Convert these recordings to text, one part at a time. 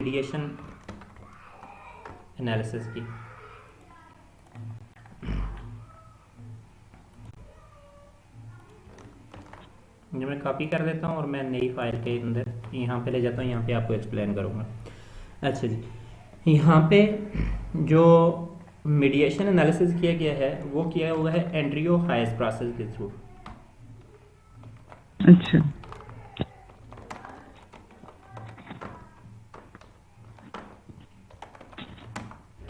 Mediation analysis की। जो मैं कॉपी कर देता हूँ और मैं नई फाइल के अंदर यहाँ पे ले जाता हूँ, यहाँ पे आपको एक्सप्लेन करूँगा। अच्छा जी, यहाँ पे जो मीडिएशन एनालिसिस किया गया है वो किया हुआ है एंड्रयू हाइस प्रोसेस के थ्रू। अच्छा,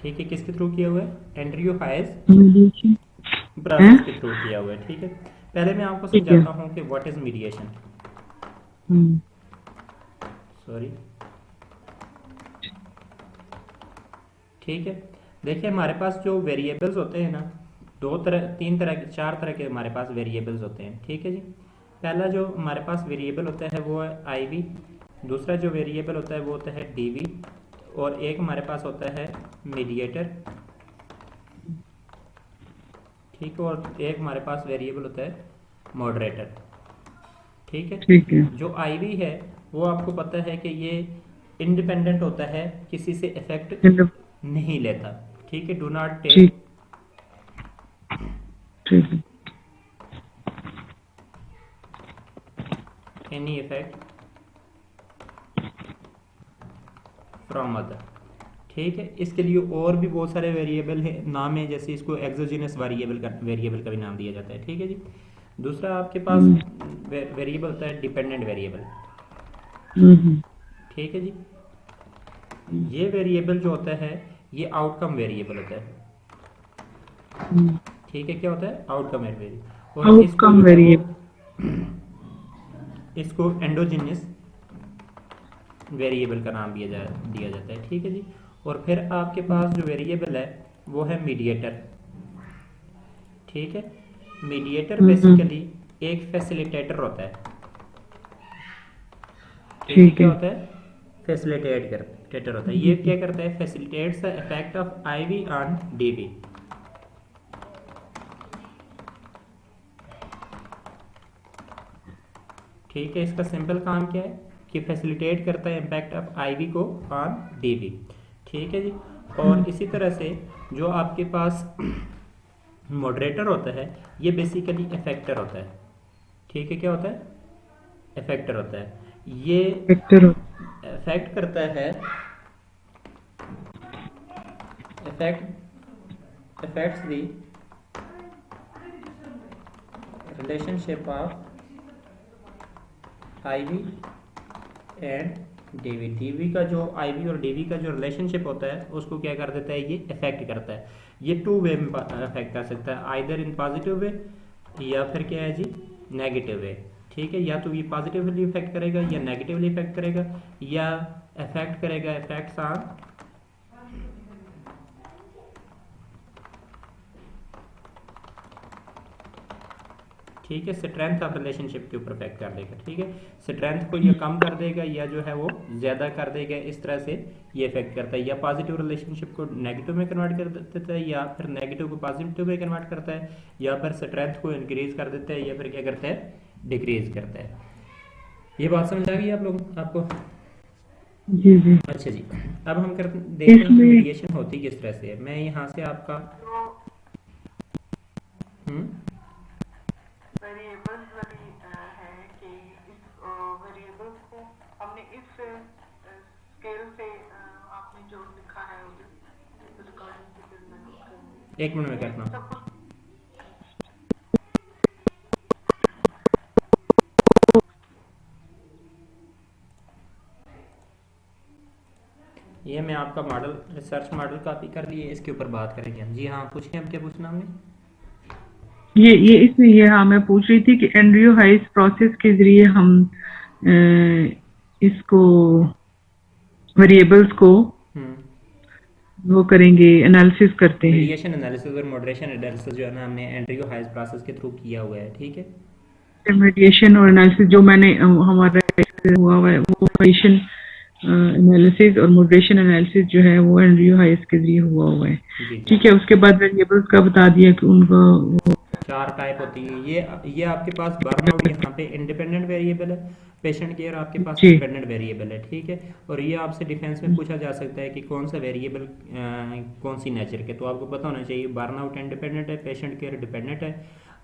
ठीक है, किसके थ्रू किया हुआ है? एंड्रयू हाइस मीडिएशन प्रोसेस के थ्रू किया हुआ है। ठीक है, पहले मैं आपको ठीक है। समझाता हूँ कि व्हाट इज मीडिएशन। सॉरी, ठीक है। देखिए, हमारे पास जो वेरिएबल्स होते हैं ना, चार तरह के हमारे पास वेरिएबल्स होते हैं। ठीक है जी, पहला जो हमारे पास वेरिएबल होता है वो है IV, दूसरा जो वेरिएबल होता है वो होता है DV, और एक हमारे पास होता है मीडिएटर। ठीक है, और एक हमारे पास वेरिएबल होता है मॉडरेटर। ठीक है, ठीक है। जो IV है वो आपको पता है कि ये इंडिपेंडेंट होता है, किसी से इफेक्ट नहीं लेता। ठीक है, डू नॉट टेक ठीक ठीक है। Any effect from other. ठीक है, इसके लिए और भी बहुत सारे वेरिएबल है, नाम है, जैसे इसको एक्सोजीनस वेरिएबल का भी नाम दिया जाता है। ठीक है जी, दूसरा आपके पास वेरिएबल होता है डिपेंडेंट वेरिएबल। ठीक है जी, ये वेरिएबल जो होता है ये आउटकम वेरिएबल होता है। ठीक है, क्या होता है? Outcome variable. और इसको आउटकम जो है वो वेरिएबल। इसको एंडोजीनियस वेरिएबल का नाम दिया जाता है। ठीक है जी, और फिर आपके पास जो वेरिएबल है वो है मीडिएटर। ठीक है, मीडिएटर बेसिकली एक फैसिलिटेटर होता है। ठीक है, क्या होता है? फैसिलिटेटर होता है। ये क्या करता है? Facilitates the effect of IV on DV। ठीक है, इसका सिंपल काम क्या है कि फैसिलिटेट करता है इम्पैक्ट ऑफ IV को ऑन DV। ठीक है जी, और इसी तरह से जो आपके पास मॉडरेटर होता है ये बेसिकली इफेक्टर होता है। ठीक है, क्या होता है? इफेक्टर होता है। ये वेक्टर। इफेक्ट करता है, affects the relationship of IV and DV का जो IV और DV का जो रिलेशनशिप होता है उसको क्या कर देता है? ये इफेक्ट करता है। ये टू वे में इफेक्ट कर सकता है, आइदर इन पॉजिटिव वे या फिर क्या है जी, नेगेटिव वे। ठीक है, या तो ये पॉजिटिवली इफेक्ट करेगा या नेगेटिवली इफेक्ट करेगा, या इफेक्ट करेगा इफेक्ट्स ऑन ठीक है, स्ट्रेंथ ऑफ रिलेशनशिप के ऊपर इफेक्ट कर देगा। ठीक है, स्ट्रेंथ को ये कम कर देगा या जो है वो ज़्यादा कर देगा, इस तरह से ये इफेक्ट करता है। या पॉजिटिव रिलेशनशिप को नेगेटिव में कन्वर्ट कर देता है, या फिर नेगेटिव को पॉजिटिव में कन्वर्ट करता है, या फिर स्ट्रेंथ को इंक्रीज कर देता है, या फिर क्या करता है? डिक्रीज करता है। ये बात समझ आ गई आप लोग आपको? जी जी। अच्छा जी, अब हम देखते हैं कि मीडिएशन होती किस तरह से है। मैं यहाँ से आपका वेरिएबल्स वाली है कि इस वेरिएबल्स को हमने इस स्केल से आपने जो लिखा है उस रिकॉर्डिंग से फिर मैंने एक मिनट में करता हूँ। सब कुछ ये मैं आपका मॉडल रिसर्च मॉडल कॉपी कर लिए, इसके ऊपर बात करेंगे हम। जी हाँ, पूछिए, हम क्या पूछना हमने? इसमें ये हाँ मैं पूछ रही थी कि एंड्रयू हाइस प्रोसेस के जरिए हम इसको वेरिएबल्स को वो करेंगे, एनालिसिस करते हैं। मीडिएशन एनालिसिस और मॉडरेशन एनालिसिस जो है ना, हमने एंड्रयू हाइस प्रोसेस के थ्रू किया हुआ है। ठीक है, मीडिएशन और एनालिसिस जो मैंने हमारा हुआ है वो मीडिएशन एनालिसिस और मॉडरेशन एनालिसिस जो है वो एंड्रयू हाइस के जरिए हुआ है। ठीक है, उसके बाद वेरिएबल्स का बता दिया कि उनका 4 टाइप होती है। ये आपके पास बर्नआउट यहाँ पे इंडिपेंडेंट वेरिएबल है, पेशेंट केयर आपके पास जी। डिपेंडेंट वेरिएबल है, ठीक है। और ये आपसे डिफेंस में पूछा जा सकता है कि कौन सा वेरिएबल कौन सी नेचर के, तो आपको पता होना चाहिए बर्नआउट इंडिपेंडेंट है, पेशेंट केयर डिपेंडेंट है,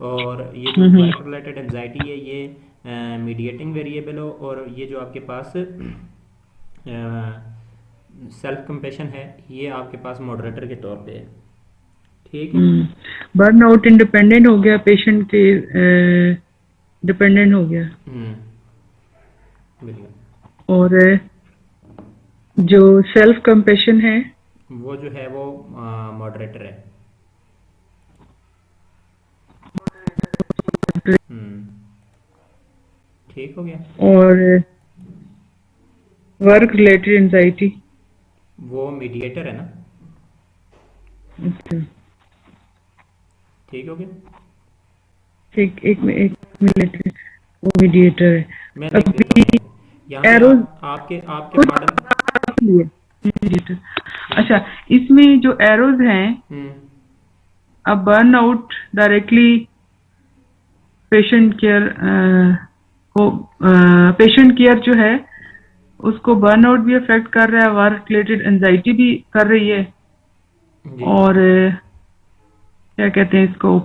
और ये जो वर्क रिलेटेड एंजाइटी है ये मीडिएटिंग वेरिएबल हो, और ये जो आपके पास सेल्फ कंपेशन है ये आपके पास मॉडरेटर के तौर पे है, ठीक है। बर्नआउट इंडिपेंडेंट हो गया, पेशेंट के डिपेंडेंट हो गया, बिल्कुल। और जो सेल्फ कंपेशन है वो जो है वो मॉडरेटर है। ठीक हो गया। और वर्क रिलेटेड एंजाइटी वो मीडिएटर है ना, ठीक हो गया। एक मिनट, वो मीडिएटर है। मैं लिख देता हूँ यहाँ पे एरोज आपके आपके मॉडल। मीडिएटर। अच्छा, इसमें जो एरोज हैं, अब बर्नआउट डायरेक्टली पेशेंट केयर को, पेशेंट केयर जो है उसको बर्नआउट भी अफेक्ट कर रहा है, वर्क रिलेटेड एंजाइटी भी कर रही है, और क्या कहते हैं इसको,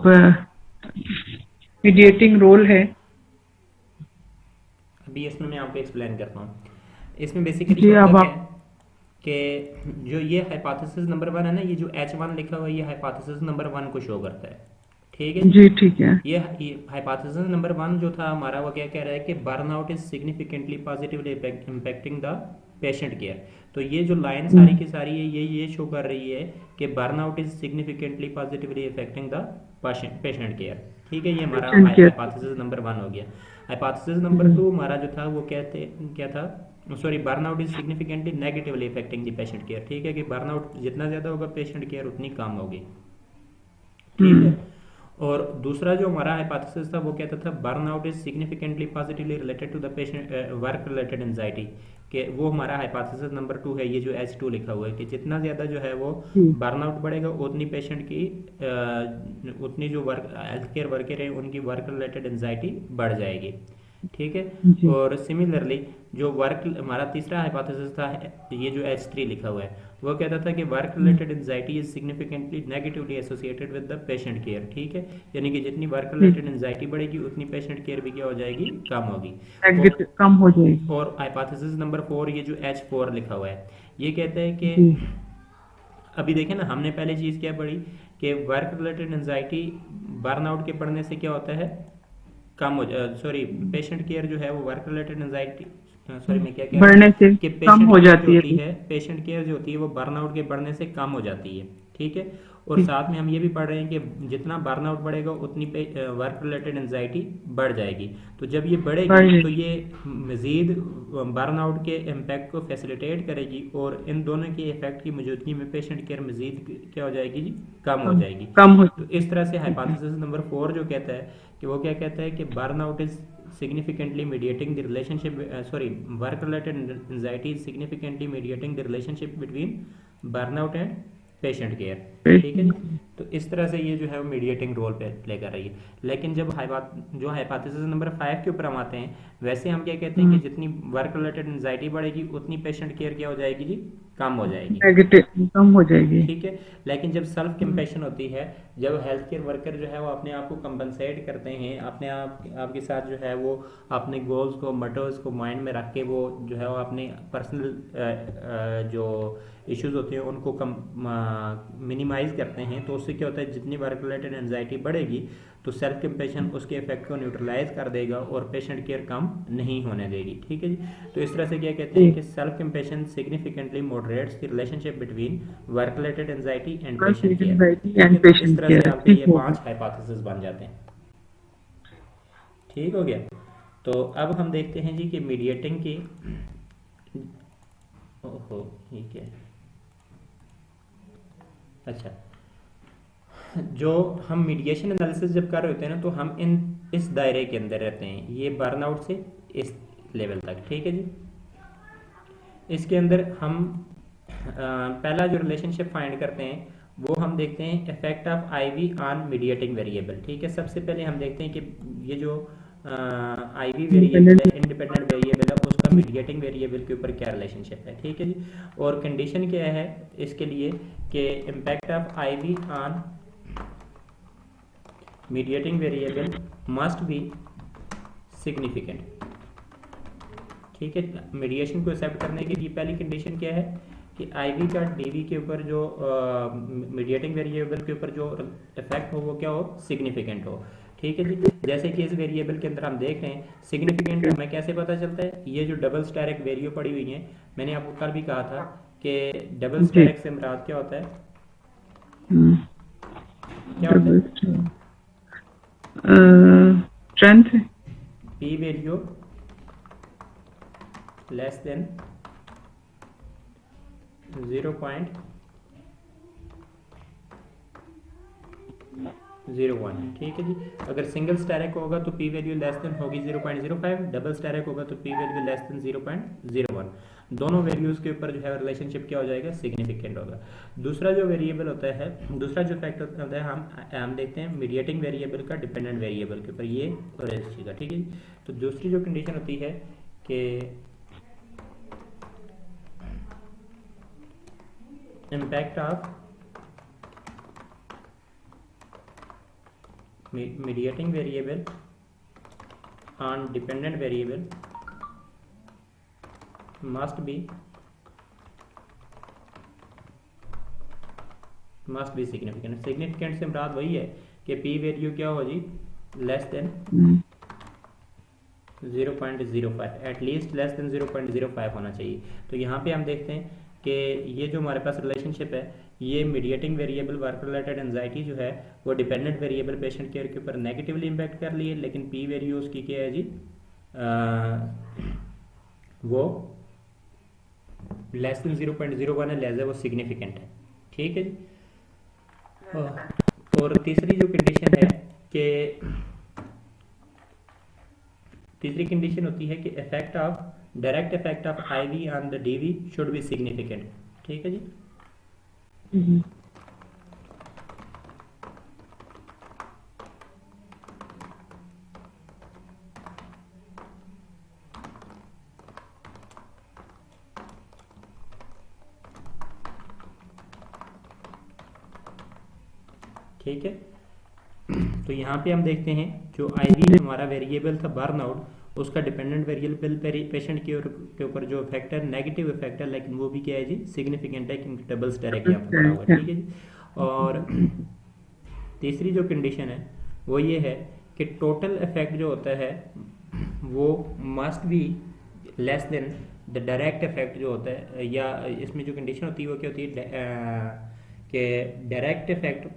मीडिएटिंग रोल है। अभी इसमें मैं आपको एक्सप्लेन करता हूँ। इसमें बेसिकली जी, अब होता आप क्या है कि जो ये हाइपोथेसिस नंबर 1 है ना, ये जो H1 लिखा हुआ है ये हाइपोथेसिस नंबर 1 को शो करता है, ठीक है जी, ठीक है। ये हाइपोथेसिस नंबर 1 जो था हमारा, वो क्या कह रहा है कि burnout is significantly positively impacting the patient care. तो ये जो लाइन सारी की सारी है ये शो कर रही है कि burnout is significantly positively affecting the patient care, ठीक है। ये हमारा हाइपोथेसिस नंबर 1 हो गया। हाइपोथेसिस नंबर 2 हमारा जो था वो क्या था, sorry, burnout is significantly negatively affecting the patient care, ठीक है, कि बर्नआउट जितना ज्यादा होगा पेशेंट केयर उतनी कम होगी, ठीक है। और दूसरा जो हमारा हाइपोथेसिस था वो कहता था burnout is significantly positively related to the patient work related anxiety, कि वो हमारा हाइपोथेसिस नंबर 2 है, ये जो H2 लिखा हुआ है कि जितना ज़्यादा जो है वो बर्नआउट बढ़ेगा उतनी पेशेंट की उतनी जो वर्क हेल्थ केयर वर्कर है उनकी वर्क रिलेटेड एंजाइटी बढ़ जाएगी, ठीक है। और सिमिलरली जो वर्क हमारा तीसरा हाइपोथेसिस था, ये जो H3 लिखा हुआ है, वो कहता था कि work related anxiety is significantly negatively associated with the patient care, ठीक है, यानी कि जितनी वर्क रिलेटेड एंजाइटी बढ़ेगी उतनी पेशेंट केयर भी क्या हो जाएगी, कम होगी, कम हो जाएगी। और हाइपोथेसिस नंबर 4 ये जो H4 लिखा हुआ है ये कहता है कि अभी देखें ना, हमने पहले चीज़ क्या पढ़ी कि वर्क रिलेटेड एंजाइटी बर्नआउट के बढ़ने से क्या होता है, कम हो सॉरी, पेशेंट केयर जो है वो वर्क रिलेटेड एंजाइटी, सॉरी मैं क्या कह रहा बढ़ने से कि कम हो जाती है, पेशेंट केयर जो होती है वो बर्नआउट के बढ़ने से कम हो जाती है, ठीक है। और साथ में हम ये भी पढ़ रहे हैं कि जितना बर्नआउट बढ़ेगा उतनी वर्क रिलेटेड एंजाइटी बढ़ जाएगी, तो जब ये बढ़ेगी तो ये मजीद बर्नआउट के इम्पैक्ट को फैसिलिटेट करेगी, और इन दोनों के इफेक्ट की मौजूदगी में पेशेंट केयर मजीद क्या हो जाएगी जी, कम हो जाएगी। तो इस तरह से हाइपोथेसिस नंबर 4 जो कहता है कि वो क्या कहता है कि burnout is significantly mediating the relationship work related anxiety is significantly mediating the relationship between burnout and patient care, ठीक है जी। तो इस तरह से ये जो है वो मीडिएटिंग रोल प्ले कर रही है। लेकिन जब जो हाइपोथेसिस नंबर 5 के ऊपर हम आते हैं, वैसे हम क्या कहते हैं कि जितनी वर्क रिलेटेड एंजाइटी बढ़ेगी उतनी पेशेंट केयर क्या हो जाएगी जी, कम हो जाएगी, कम हो जाएगी, ठीक है। लेकिन जब सेल्फ कंपैशन होती है, जब हेल्थ केयर वर्कर जो है वो अपने आप को कंपनसेट करते हैं, अपने आपके साथ जो है वो अपने गोल्स को मोटिव्स को माइंड में रख के वो जो है वो अपने पर्सनल जो इश्यूज होते हैं उनको मिनिमाइज करते हैं, तो उससे क्या होता है, जितनी वर्क रिलेटेड एंजाइटी बढ़ेगी तो सेल्फ कंपैशन उसके इफेक्ट को न्यूट्रलाइज कर देगा और पेशेंट केयर कम नहीं होने देगी, ठीक है जी। तो इस तरह से क्या कहते हैं कि self compassion significantly moderates the relationship between work related anxiety and patient care. इस तरह से आपके ये 5 हाइपोथेसिस बन जाते हैं, ठीक हो गया। तो अब हम देखते हैं जी कि मीडिएटिंग की, ओहो ठीक है, अच्छा, जो हम मीडिएशन एनालिसिस जब कर रहे होते हैं ना, तो हम इस दायरे के अंदर रहते हैं, ये बर्नआउट से इस लेवल तक, ठीक है जी। इसके अंदर हम पहला जो रिलेशनशिप फाइंड करते हैं वो हम देखते हैं effect of IV on mediating variable. ठीक है, सबसे पहले हम देखते हैं कि ये जो आईवी वेरिएबल है, इंडिपेंडेंट वेरिएबल है, उसका मीडिएटिंग वेरिएबल के ऊपर क्या रिलेशनशिप है। ठीक है जी, और कंडीशन क्या है इसके लिए कि impact of IV on mediating variable must be significant. ठीक है, मीडिएशन को एक्सेप्ट करने के लिए पहली कंडीशन क्या है कि आईवी का डीवी के ऊपर जो मीडिएटिंग वेरिएबल के ऊपर जो इफेक्ट हो वो क्या हो, सिग्निफिकेंट हो। ठीक है जी, जैसे कि इस वेरिएबल के अंदर हम देख रहे हैं सिग्निफिकेंट हमें कैसे पता चलता है, ये जो डबल स्टैरिक वैल्यू पड़ी हुई है, मैंने आपको कल भी कहा था कि डबल स्टैरिक से मुराद क्या होता है, क्या होता है, strength P value less than 0.01। ठीक है जी, अगर सिंगल स्टैरिक होगा तो पी वैल्यू लेस देन होगी 0.05, डबल स्टैरिक होगा तो पी वैल्यू लेस देन 0.01। दोनों वैल्यूज के ऊपर जो है रिलेशनशिप क्या हो जाएगा, सिग्निफिकेंट होगा। दूसरा जो वेरिएबल होता है, दूसरा जो फैक्टर होता है, हम देखते हैं मीडिएटिंग वेरिएबल का डिपेंडेंट वेरिएबल के ऊपर, ये और इस चीज़ का। ठीक है जी, तो दूसरी जो कंडीशन होती है कि impact of mediating variable on dependent variable must be significant। significant से मुराद वही है कि p वैल्यू क्या हो जी, less than 0.05, at least less than 0.05 होना चाहिए। तो यहाँ पे हम देखते हैं कि ये जो हमारे पास रिलेशनशिप है, ये mediating variable work related anxiety जो है वो डिपेंडेंट वेरिएबल पेशेंट केयर के ऊपर नेगेटिवली इम्पैक्ट कर रही है, लेकिन पी वैल्यू उसकी क्या है जी, वो लेस देन 0.01 है, लेस है, वो सिग्निफिकेंट है। ठीक है जी, और तीसरी जो कंडीशन है कि तीसरी कंडीशन होती है कि effect of direct effect of IV on the DV should be significant. ठीक है जी, ठीक है। तो यहाँ पे हम देखते हैं जो आईवी हमारा वेरिएबल था बर्नआउट, उसका डिपेंडेंट वेरिएबल पेशेंट के ऊपर जो इफेक्ट है नेगेटिव इफेक्ट है, लेकिन वो भी क्या है जी, सिग्निफिकेंट है, क्योंकि डबल स्टैरिक यहाँ पर पड़ा हुआ है। ठीक है जी, और तीसरी जो कंडीशन है वो ये है कि टोटल इफेक्ट जो होता है वो must be less than the direct effect जो होता है, या इसमें जो कंडीशन होती है वो क्या होती है कि direct effect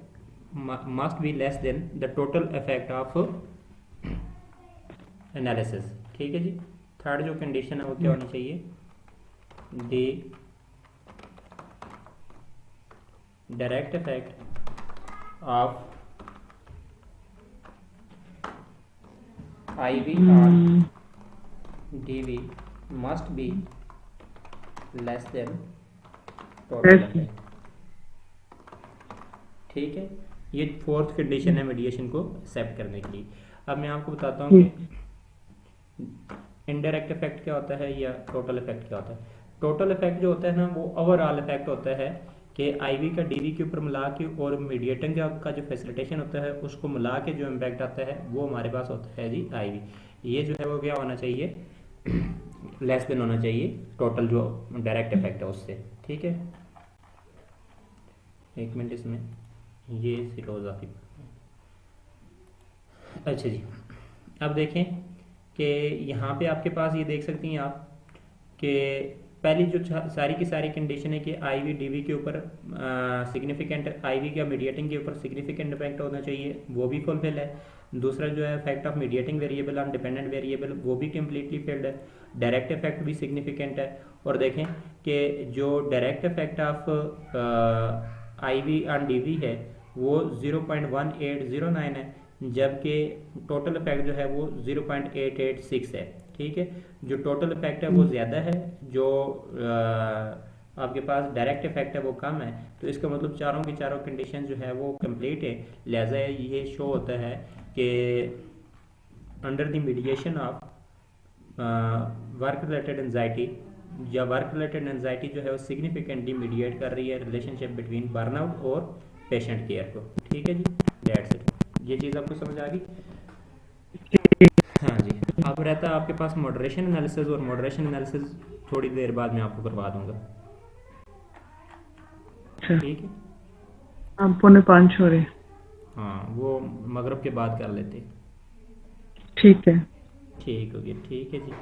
must be less than the total effect of analysis। ठीक है जी, थर्ड जो कंडीशन है वो क्या होनी चाहिए, the direct effect of IV on DV must be less than total effect। ठीक है, ये फोर्थ कंडीशन है मीडिएशन को एक्सेप्ट करने के लिए। अब मैं आपको बताता हूँ कि इनडायरेक्ट इफेक्ट क्या होता है या टोटल इफेक्ट क्या होता है। टोटल इफेक्ट जो होता है ना, वो ओवरऑल इफेक्ट होता है कि आईवी का डीवी के ऊपर मिला के और मीडिएटिंग का जो फैसिलिटेशन होता है उसको मिला के जो इम्पैक्ट आता है वो हमारे पास होता है जी आईवी। ये जो है वो क्या होना चाहिए, लेस देन होना चाहिए टोटल जो डायरेक्ट इफेक्ट है उससे। ठीक है, एक मिनट, इसमें ये फिलोसॉफी। अच्छा जी, अब देखें कि यहाँ पे आपके पास ये देख सकती हैं आप कि पहली जो सारी की सारी कंडीशन है कि आईवी डीवी के ऊपर सिग्निफिकेंट, आईवी का मीडिएटिंग के ऊपर सिग्निफिकेंट इफेक्ट होना चाहिए, वो भी फुलफिल है। दूसरा जो है effect of mediating variable on dependent variable, वो भी कम्प्लीटली फिल्ड है। डायरेक्ट इफेक्ट भी सिग्निफिकेंट है। और देखें कि जो direct effect of IV on DV है वो 0.1809 है, जबकि टोटल इफेक्ट जो है वो 0.886 है। ठीक है, जो टोटल इफेक्ट है वो ज़्यादा है, जो आपके पास डायरेक्ट इफेक्ट है वो कम है, तो इसका मतलब चारों की चारों कंडीशन जो है वो कंप्लीट है। लिहाजा ये शो होता है कि under the mediation of work related anxiety या वर्क रिलेटेड एंजाइटी जो है वो सिग्निफिकेंटली मीडिएट कर रही है रिलेशनशिप बिटवीन बर्नआउट और पेशेंट केयर को। ठीक है जी, दैट्स इट। ये चीज़ आपको समझ आ गई? हाँ जी। अब रहता है आपके पास मॉडरेशन एनालिसिस, और मॉडरेशन एनालिसिस थोड़ी देर बाद मैं आपको करवा दूंगा। अच्छा, ठीक है, अब 4:45 हो रहे। हाँ वो मगरिब के बाद कर लेते। ठीक है। ठीक हो गया, ठीक है जी।